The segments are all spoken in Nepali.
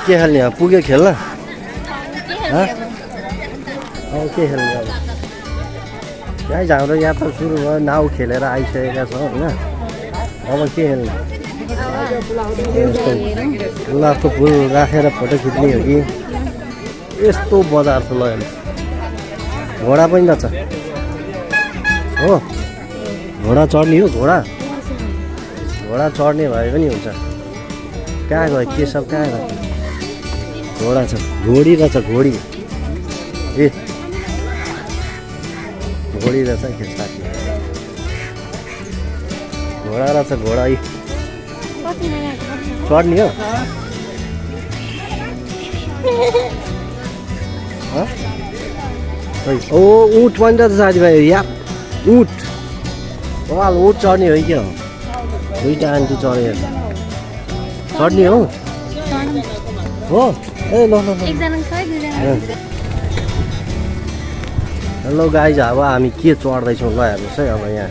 के खेल्ने अब पुग्यो खेल्न के खेल्ने अब गाइस हाम्रो यात्रा सुरु भयो नाउ खेलेर आइसकेका छौँ होइन अब के खेल्ने गुलाबको फुल राखेर फोटो खिच्ने हो कि यस्तो बजार छ ल घोडा पनि त छ हो घोडा चढ्ने हो घोडा चढ्ने भए पनि हुन्छ कहाँ गयो के सब कहाँ गयो घोडा छ घोडी रहेछ घोडी ए घोडी रहेछ के साथी घोडा रहेछ घोडा चढ्ने हो ओ ऊँट पनि त साथीभाइ या ऊँट ऊँट चढ्ने हो क्या हो दुईवटा आन्टी चढेर चढ्ने हो ए ल हेलो गाइज अब हामी के चढ्दैछौँ ल हेर्नुहोस् है अब यहाँ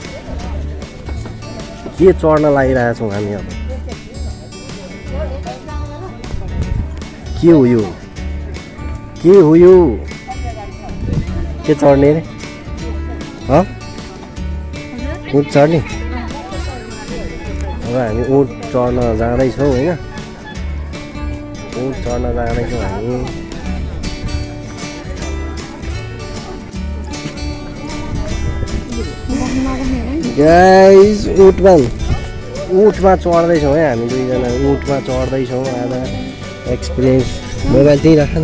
के चढ्न लागिरहेछौँ हामी अब के हो यो के चढ्ने रे ऊँट चढ्ने अब हामी ऊँट चढ्न जाँदैछौँ होइन ऊँट चढ्न जाँदैछौँ हामी गाइस ऊँटमा चढ्दैछौँ है हामी दुईजना ऊँटमा चढ्दैछौँ आज एक्सपिरियन्स मोबाइल त्यहीँ राख न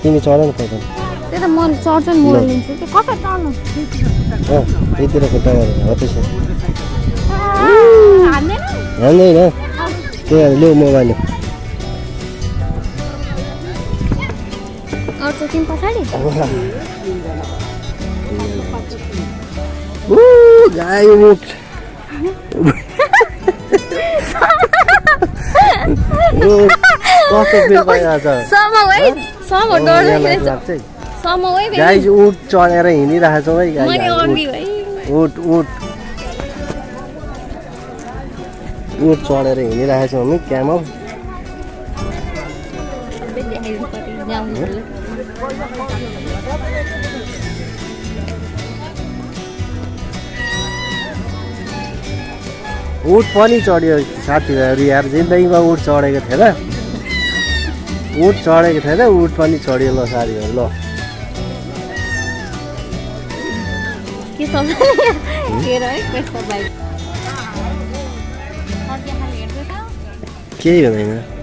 तिमी चढ न पहिला त्यहीतिर खुट्टा हो त्यसो हान्दैन त्यही ल्याउ मोबाइल गाई ऊँट गाई ऊँट चढेर हिँडिरहेको छौँ है गाई ऊँट चढेर हिँडिरहेको छौँ हामी क्यामल ऊँट पनि चढ्यो साथीभाइहरू यार जिन्दगीमा ऊँट चढेको थिएन ऊँट पनि चढ्यो ल साथीहरू ल केही हुँदैन